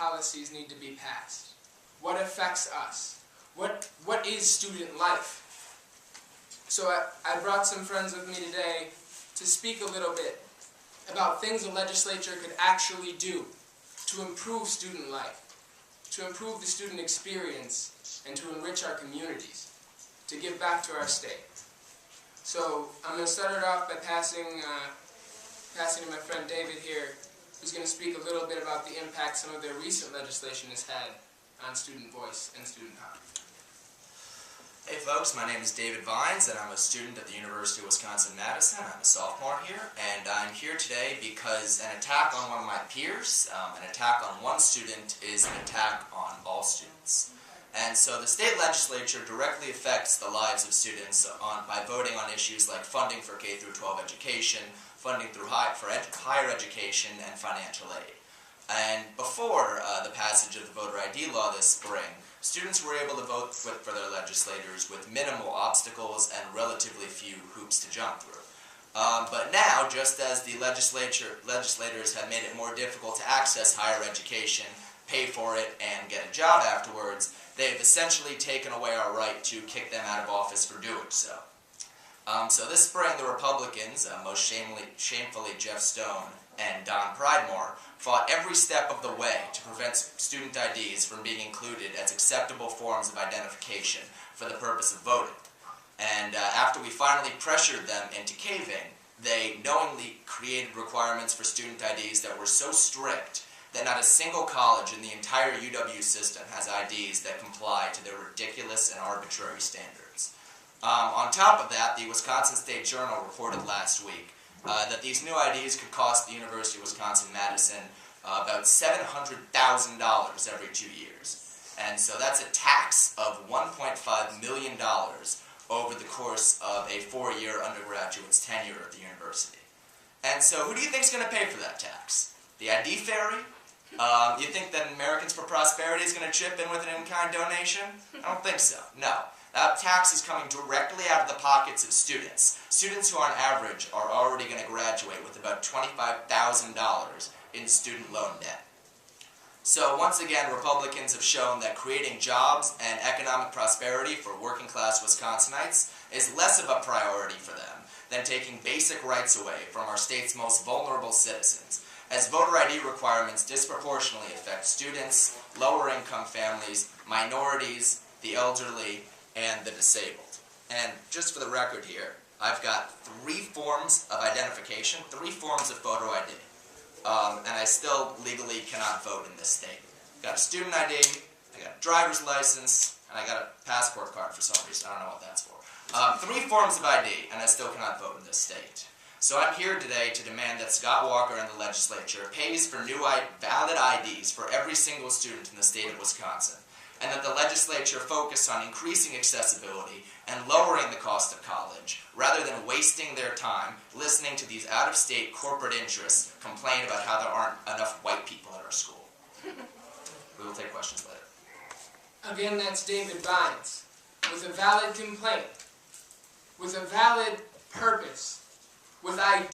policies need to be passed? What affects us? What is student life? So I brought some friends with me today to speak a little bit about things the legislature could actually do to improve student life, to improve the student experience, and to enrich our communities, to give back to our state. So I'm going to start it off by passing to my friend David here, who's going to speak a little bit about the impact some of their recent legislation has had on student voice and student power. Hey folks, my name is David Vines and I'm a student at the University of Wisconsin-Madison. I'm a sophomore here, and I'm here today because an attack on one of my peers, an attack on one student, is an attack on all students. And so the state legislature directly affects the lives of students by voting on issues like funding for K-12 education, funding for higher education, and financial aid. And before the passage of the voter ID law this spring, students were able to vote for their legislators with minimal obstacles and relatively few hoops to jump through. But now, just as the legislators have made it more difficult to access higher education, pay for it, and get a job afterwards, they've essentially taken away our right to kick them out of office for doing so. So this spring, the Republicans, most shamefully Jeff Stone and Don Pridemore, fought every step of the way to prevent student IDs from being included as acceptable forms of identification for the purpose of voting. And after we finally pressured them into caving, they knowingly created requirements for student IDs that were so strict that not a single college in the entire UW system has IDs that comply to their ridiculous and arbitrary standards. On top of that, the Wisconsin State Journal reported last week that these new IDs could cost the University of Wisconsin-Madison about $700,000 every 2 years. And so that's a tax of $1.5 million over the course of a 4-year undergraduate's tenure at the university. And so who do you think is going to pay for that tax? The ID fairy? You think that Americans for Prosperity is going to chip in with an in-kind donation? I don't think so. No. That tax is coming directly out of the pockets of students. Students who on average are already going to graduate with about $25,000 in student loan debt. So once again, Republicans have shown that creating jobs and economic prosperity for working class Wisconsinites is less of a priority for them than taking basic rights away from our state's most vulnerable citizens, as voter ID requirements disproportionately affect students, lower income families, minorities, the elderly, and the disabled. And just for the record here, I've got 3 forms of identification, 3 forms of photo ID, and I still legally cannot vote in this state. I've got a student ID, I got a driver's license, and I got a passport card for some reason. I don't know what that's for. 3 forms of ID, and I still cannot vote in this state. So I'm here today to demand that Scott Walker and the legislature pays for new valid IDs for every single student in the state of Wisconsin, and that the legislature focus on increasing accessibility and lowering the cost of college, rather than wasting their time listening to these out-of-state corporate interests complain about how there aren't enough white people at our school. We will take questions later. Again, that's David Vines, with a valid complaint, with a valid purpose, with ideas.